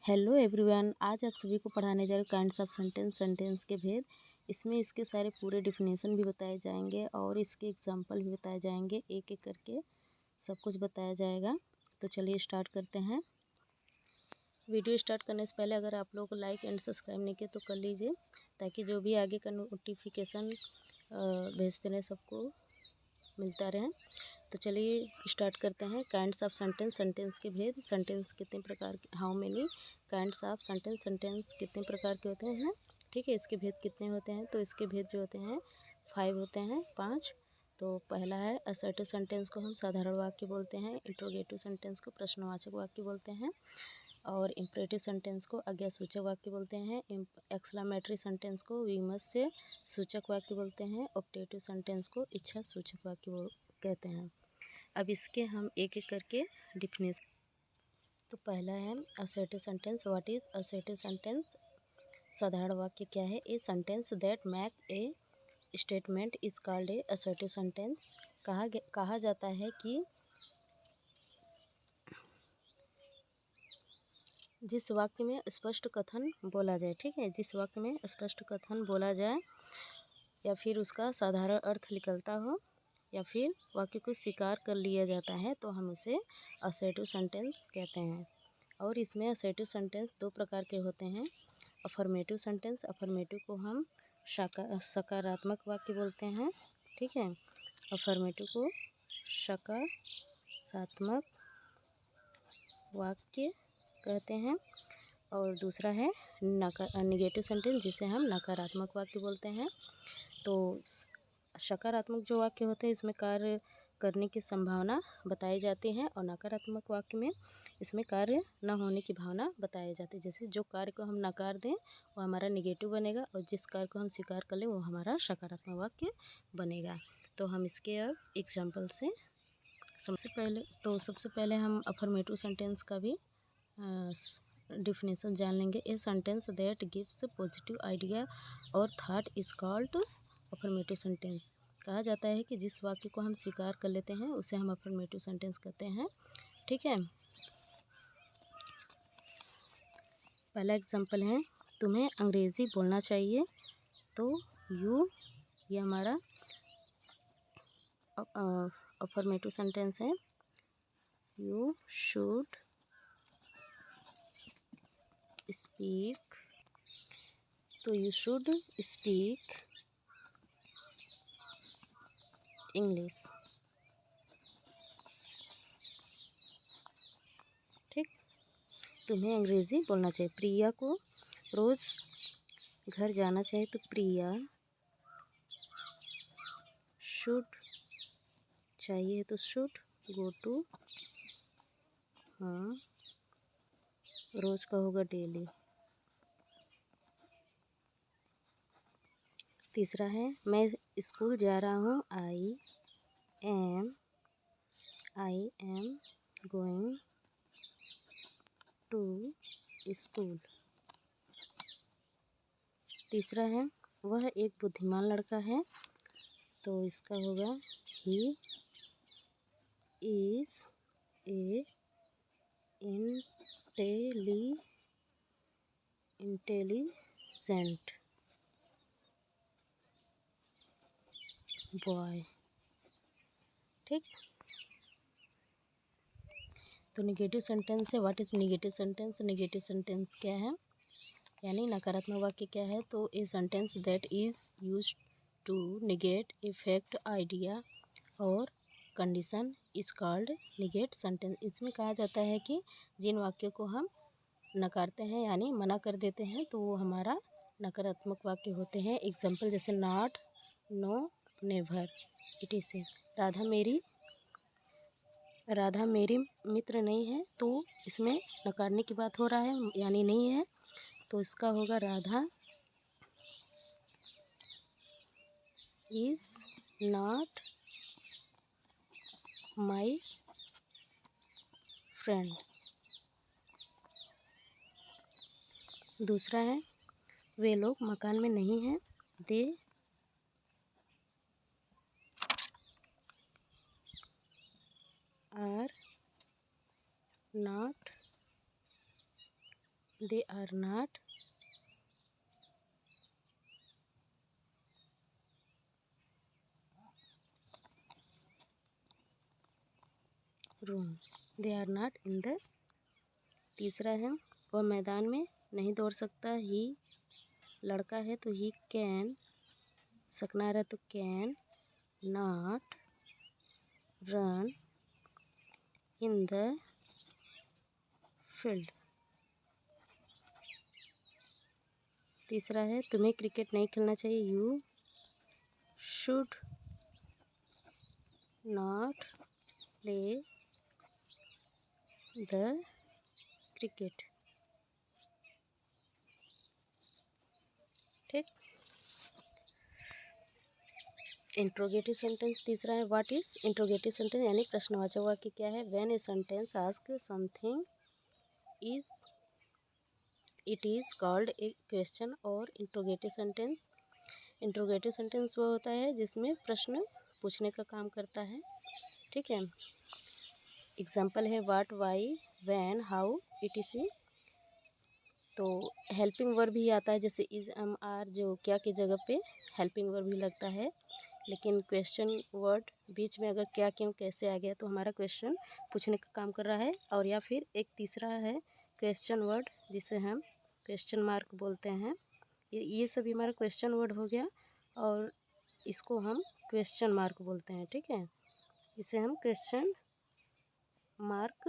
Hello everyone, आज आप सभी को पढ़ाने जा रहे काइंड्स ऑफ सेंटेंस के भेद। इसमें इसके सारे पूरे डिफिनेशन भी बताए जाएंगे और इसके एग्जांपल भी बताए जाएंगे। एक एक करके सब कुछ बताया जाएगा। तो चलिए स्टार्ट करते हैं। वीडियो स्टार्ट करने से पहले अगर आप लोगों को लाइक एंड सब्सक्राइब नहीं किया तो कर लीजिए, ताकि जो भी आगे का नोटिफिकेशन भेजते रहे सबको मिलता रहे। तो चलिए स्टार्ट करते हैं। काइंड्स ऑफ सेंटेंस के भेद। सेंटेंस कितने प्रकार के, how many kinds of sentence कितने प्रकार के होते हैं, ठीक है। इसके भेद कितने होते हैं, तो इसके भेद जो होते हैं 5 होते हैं, 5। तो पहला है असर्टिव सेंटेंस को हम साधारण वाक्य बोलते हैं, इंट्रोगेटिव सेंटेंस को प्रश्नवाचक वाक्य बोलते हैं, और इम्परेटिव सेंटेंस को आज्ञासूचक वाक्य बोलते हैं, एक्सक्लेमेटरी सेंटेंस को विमर्श सूचक वाक्य बोलते हैं, ऑप्टेटिव सेंटेंस को इच्छा सूचक वाक्य कहते हैं। अब इसके हम एक एक करके डिफिनेशन। तो पहला है assertive sentence. What is assertive sentence? साधारण वाक्य क्या है? ए sentence that make a statement is called a assertive sentence. कहा जाता है कि जिस वाक्य में स्पष्ट कथन बोला जाए, ठीक है, जिस वाक्य में स्पष्ट कथन बोला जाए या फिर उसका साधारण अर्थ निकलता हो या फिर वाक्य को स्वीकार कर लिया जाता है, तो हम उसे असर्टिव सेंटेंस कहते हैं। और इसमें असर्टिव सेंटेंस 2 प्रकार के होते हैं। अफर्मेटिव सेंटेंस, अफर्मेटिव को हम सकारात्मक वाक्य बोलते हैं, ठीक है। अफर्मेटिव को सकारात्मक वाक्य कहते हैं। और दूसरा है निगेटिव सेंटेंस, जिसे हम नकारात्मक वाक्य बोलते हैं। तो सकारात्मक जो वाक्य होते हैं इसमें कार्य करने की संभावना बताई जाती है, और नकारात्मक वाक्य में इसमें कार्य न होने की भावना बताई जाती है। जैसे जो कार्य को हम नकार दें वो हमारा निगेटिव बनेगा, और जिस कार्य को हम स्वीकार कर लें वो हमारा सकारात्मक वाक्य बनेगा। तो हम इसके अब एग्जाम्पल से सबसे पहले हम अफर्मेटिव सेंटेंस का भी डिफिनेशन जान लेंगे। A sentence that gives positive idea और thought is called affirmative sentence. कहा जाता है कि जिस वाक्य को हम स्वीकार कर लेते हैं उसे हम अफर्मेटिव सेंटेंस कहते हैं, ठीक है। पहला एग्जांपल है, तुम्हें अंग्रेज़ी बोलना चाहिए। तो यू, ये हमारा अफर्मेटिव सेंटेंस है। यू शुड स्पीक, तो यू शुड स्पीक इंग्लिश, ठीक। तुम्हें अंग्रेज़ी बोलना चाहिए। प्रिया को रोज़ घर जाना चाहिए, तो प्रिया शुड, चाहिए तो शुड गो टू, हाँ, रोज़ का होगा डेली। तीसरा है, मैं स्कूल जा रहा हूँ। I am going to school. तीसरा है, वह एक बुद्धिमान लड़का है। तो इसका होगा he is a intelligent boy, ठीक। तो निगेटिव सेंटेंस है। What is negative sentence? Negative sentence क्या है, यानी नकारात्मक वाक्य क्या है? तो a sentence that is used to negate effect idea और condition is called negate sentence. इसमें कहा जाता है कि जिन वाक्यों को हम नकारते हैं यानी मना कर देते हैं तो वो हमारा नकारात्मक वाक्य होते हैं। एग्जाम्पल जैसे not, no, never, it is से। राधा मेरी मित्र नहीं है, तो इसमें नकारने की बात हो रहा है, यानी नहीं है, तो इसका होगा Radha is not my friend. दूसरा है, वे लोग मकान में नहीं हैं। They are not they are not room, they are not in the. तीसरा है वह मैदान में नहीं दौड़ सकता, ही लड़का है तो ही कैन, सकना रहा तो can not run in the field. तीसरा है तुम्हें क्रिकेट नहीं खेलना चाहिए, you should not play the cricket. ठीक। इंट्रोगेटिव सेंटेंस तीसरा है व्हाट इज इंट्रोगेटिव सेंटेंस यानी प्रश्नवाचक वाक्य क्या है। When a sentence ask something is it is called a question और इंट्रोगेटिव सेंटेंस। इंट्रोगेटिव सेंटेंस वो होता है जिसमें प्रश्न पूछने का काम करता है। ठीक है। एग्जाम्पल है what, why, when, how, etc। तो हेल्पिंग वर्ब भी आता है जैसे इज, एम, आर, जो क्या की जगह पे हेल्पिंग वर्ब भी लगता है। लेकिन क्वेश्चन वर्ड बीच में अगर क्या, क्यों, कैसे आ गया तो हमारा क्वेश्चन पूछने का काम कर रहा है। और या फिर एक तीसरा है क्वेश्चन वर्ड जिसे हम क्वेश्चन मार्क बोलते हैं। ये सभी हमारा क्वेश्चन वर्ड हो गया और इसको हम क्वेश्चन मार्क बोलते हैं। ठीक है। इसे हम क्वेश्चन मार्क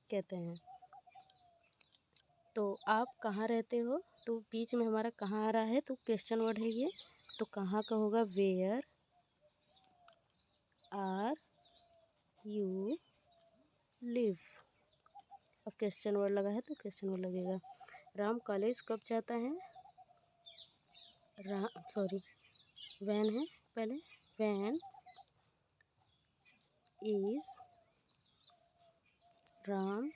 कहते हैं। तो आप कहाँ रहते हो, तो बीच में हमारा कहाँ आ रहा है तो क्वेश्चन वर्ड है ये। तो कहाँ का होगा वेयर आर यू लिव। अब क्वेश्चन वर्ड लगा है तो क्वेश्चन वर्ड लगेगा। राम कॉलेज कब जाता है, वैन है पहले, when is Ram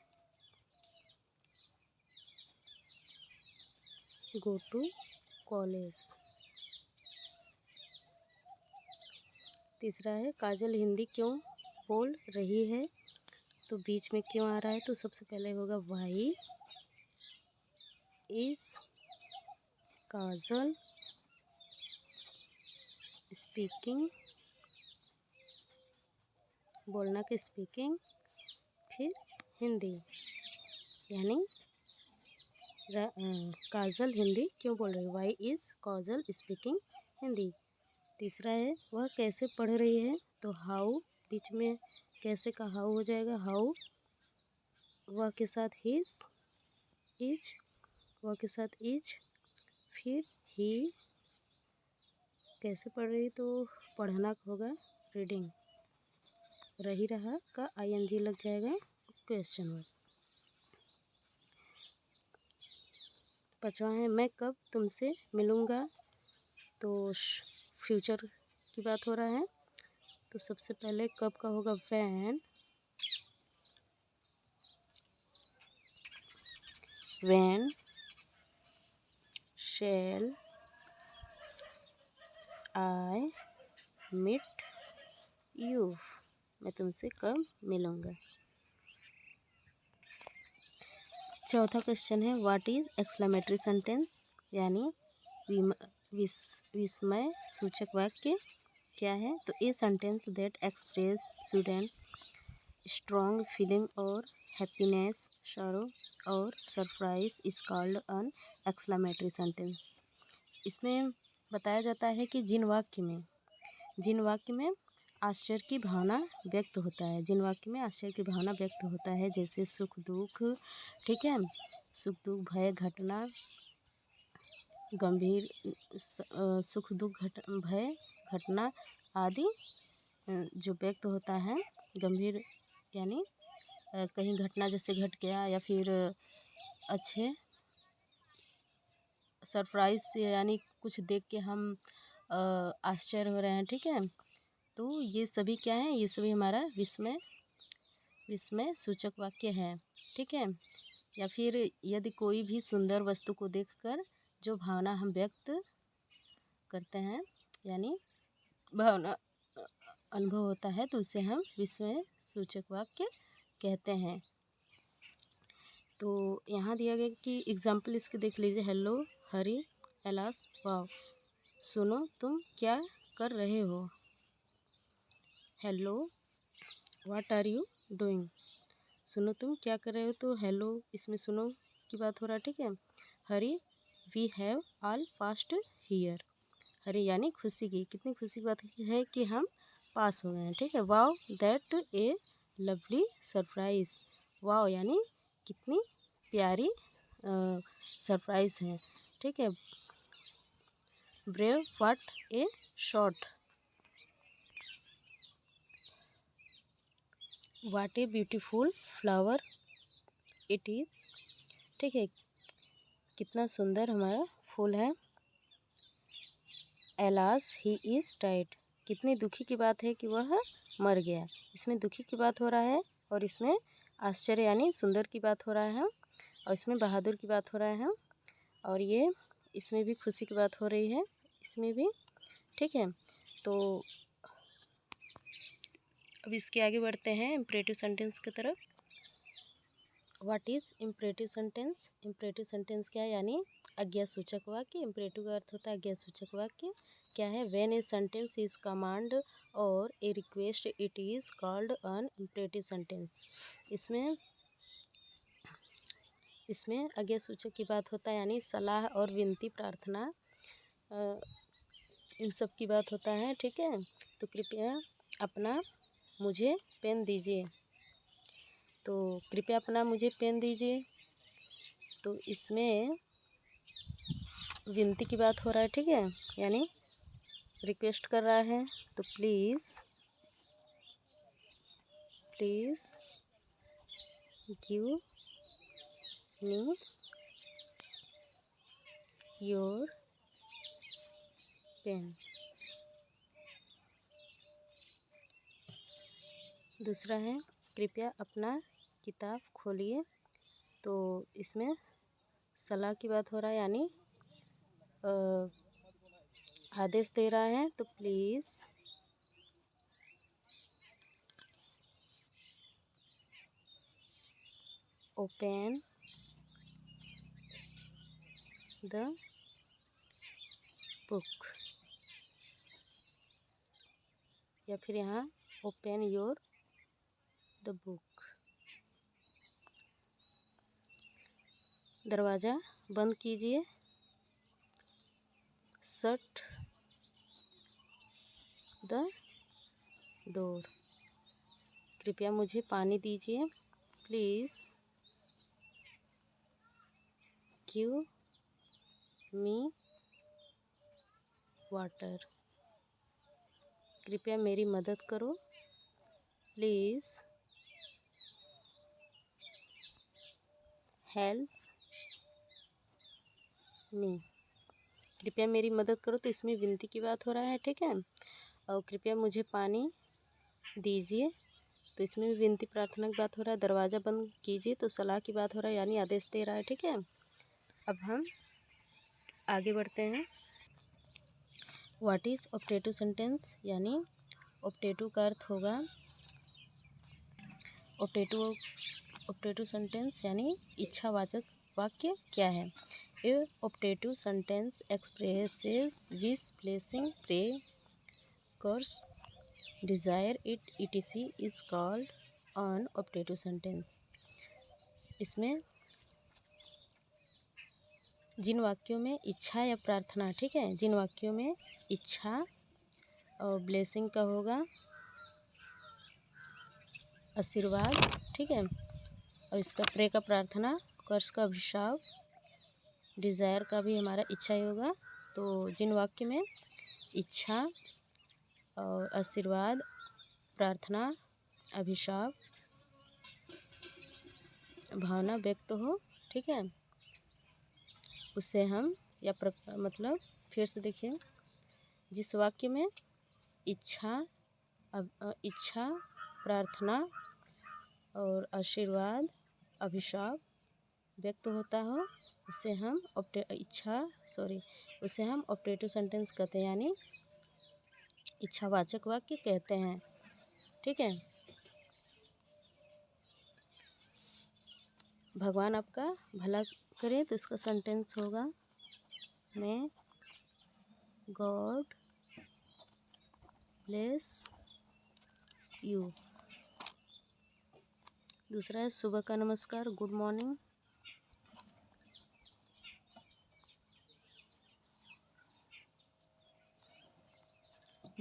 go to college. तीसरा है काजल हिंदी क्यों बोल रही है, तो बीच में क्यों आ रहा है तो सबसे पहले होगा वाई इज काजल स्पीकिंग, बोलना का स्पीकिंग, फिर हिंदी यानी काजल हिंदी क्यों बोल रही है, why is Kajal speaking Hindi. तीसरा है वह कैसे पढ़ रही है, तो हाउ, बीच में कैसे का हाउ हो जाएगा, हाउ, वह के साथ हिज, इज, वह के साथ इज, फिर ही, कैसे पढ़ रही तो पढ़ना होगा रीडिंग, रही रहा का आईएनजी लग जाएगा क्वेश्चन वर्ड। पाँचवा है मैं कब तुमसे मिलूँगा, तो फ्यूचर की बात हो रहा है। तो सबसे पहले कब का होगा when, when shall I meet you, मैं तुमसे कब मिलूँगा। चौथा क्वेश्चन है व्हाट इज एक्सक्लेमेटरी सेंटेंस यानी विस्मय सूचक वाक्य क्या है, तो a sentence that express sudden strong feeling और हैप्पीनेस, सॉरो और surprise is called an exclamatory sentence. इसमें बताया जाता है कि जिन वाक्य में आश्चर्य की भावना व्यक्त होता है, जिन वाक्य में आश्चर्य की भावना व्यक्त होता है, जैसे सुख दुख, ठीक है, सुख दुख, भय, घटना, गंभीर, सुख दुख, भय, घटना आदि जो व्यक्त होता है, गंभीर यानी कहीं घटना जैसे घट गया, या फिर अच्छे, सरप्राइज यानी कुछ देख के हम आश्चर्य हो रहे हैं। ठीक है। तो ये सभी क्या है, ये सभी हमारा विस्मय सूचक वाक्य है। ठीक है। या फिर यदि कोई भी सुंदर वस्तु को देखकर जो भावना हम व्यक्त करते हैं यानी भावना अनुभव होता है, तो उसे हम विस्मय सूचक वाक्य कहते हैं। तो यहाँ दिया गया कि एग्जाम्पल इसके देख लीजिए। Hello, hurray, alas, wow. सुनो तुम क्या कर रहे हो। Hello, what are you doing. सुनो तुम क्या कर रहे हो, तो हेलो इसमें सुनो की बात हो रहा है, ठीक है। Hurray, we have all passed here. Hurray यानी खुशी की, कितनी खुशी की बात है कि हम पास हो गए हैं, ठीक है। Wow, that A lovely surprise. Wow यानी कितनी प्यारी सरप्राइज है, ठीक है। Brave, what A shot. What a beautiful flower it is, ठीक है। कितना सुंदर हमारा फूल है। Alas he is died. कितनी दुखी की बात है कि वह मर गया। इसमें दुखी की बात हो रहा है और इसमें आश्चर्य यानी सुंदर की बात हो रहा है और इसमें बहादुर की बात हो रहा है और ये इसमें भी खुशी की बात हो रही है, इसमें भी, ठीक है। तो अब इसके आगे बढ़ते हैं इम्परेटिव सेंटेंस की तरफ। What is imperative sentence. Imperative sentence क्या है, यानी आज्ञासूचक वाक्य। इम्परेटिव का अर्थ होता है आज्ञासूचक वाक्य। क्या है, when a sentence is command और a request it is called an imperative sentence. इसमें आज्ञासूचक की बात होता है, यानी सलाह और विनती, प्रार्थना, इन सब की बात होता है, ठीक है। तो कृपया अपना मुझे पेन दीजिए। तो कृपया अपना मुझे पेन दीजिए, तो इसमें विनती की बात हो रहा है, ठीक है, यानी रिक्वेस्ट कर रहा है। तो please give me your pen. दूसरा है कृपया अपना किताब खोलिए। तो इसमें सलाह की बात हो रहा है, यानी आदेश दे रहा है। तो प्लीज़ ओपन द बुक, या फिर यहाँ ओपन योर द बुक। दरवाज़ा बंद कीजिए। Shut the door. कृपया मुझे पानी दीजिए। Please give me water. कृपया मेरी मदद करो। Please help me. कृपया मेरी मदद करो, तो इसमें विनती की बात हो रहा है, ठीक है। और कृपया मुझे पानी दीजिए, तो इसमें भी विनती प्रार्थना की बात हो रहा है। दरवाज़ा बंद कीजिए, तो सलाह की बात हो रहा है, यानी आदेश दे रहा है, ठीक है। अब हम आगे बढ़ते हैं। व्हाट इज़ ऑप्टेटिव सेंटेंस, यानी ऑप्टेटिव का अर्थ होगा ऑप्टेटिव सेंटेंस यानी इच्छावाचक वाक्य क्या है। A optative sentence expresses wish, blessing, pray, curse, desire, it, etc is called on optative sentence. इसमें जिन वाक्यों में इच्छा या प्रार्थना, ठीक है, जिन वाक्यों में इच्छा और ब्लेसिंग का होगा, आशीर्वाद, ठीक है, और इसका प्रे का प्रार्थना, कर्स का अभिशाप, डिज़ायर का भी हमारा इच्छा ही होगा। तो जिन वाक्य में इच्छा और आशीर्वाद, प्रार्थना, अभिशाप भावना व्यक्त हो, ठीक है, उससे हम मतलब फिर से देखिए, जिस वाक्य में इच्छा प्रार्थना और आशीर्वाद, अभिशाप व्यक्त होता हो, उसे हम ऑप्टेटिव सेंटेंस कहते हैं, यानी इच्छावाचक वाक्य कहते हैं, ठीक है। भगवान आपका भला करे तो इसका सेंटेंस होगा मे गॉड ब्लेस यू। दूसरा है सुबह का नमस्कार, गुड मॉर्निंग।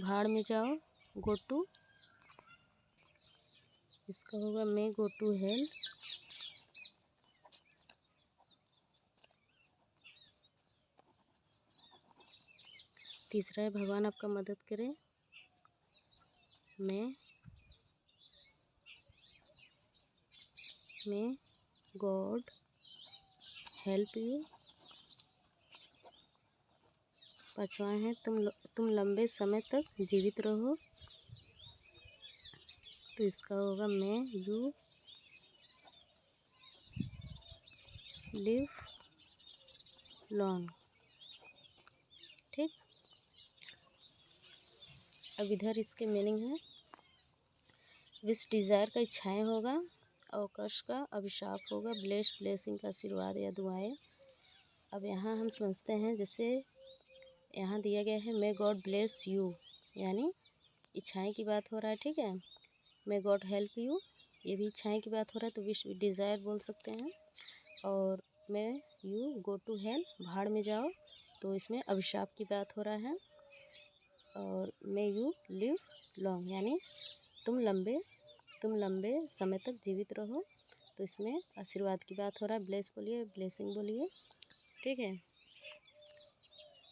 भाड़ में जाओ, गो टू, इसका होगा मे गो टू हेल। तीसरा है भगवान आपका मदद करे, मे गॉड हेल्प यू। पांचवा है तुम लंबे समय तक जीवित रहो, तो इसका होगा मे यू लिव लॉन्ग। ठीक, अब इधर इसके मीनिंग है। विश डिज़ायर का इच्छाएं होगा, अवकाश का अभिशाप होगा, ब्लेसिंग का आशीर्वाद या दुआएं। अब यहाँ हम समझते हैं, जैसे यहाँ दिया गया है मे गॉड ब्लेस यू, यानी इच्छाएं की बात हो रहा है। ठीक है, मे गॉड हेल्प यू, ये भी इच्छाएं की बात हो रहा है, तो विश डिज़ायर बोल सकते हैं। और may you go to hell, भाड़ में जाओ, तो इसमें अभिशाप की बात हो रहा है। और मे यू लिव लॉन्ग, यानी तुम लंबे समय तक जीवित रहो, तो इसमें आशीर्वाद की बात हो रहा है। ब्लेस बोलिए, ब्लेसिंग बोलिए। ठीक है,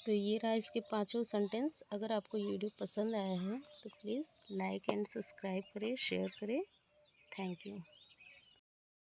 तो ये रहा इसके पांचों सेंटेंस। अगर आपको ये वीडियो पसंद आया है तो प्लीज़ लाइक एंड सब्सक्राइब करें, शेयर करें। Thank you.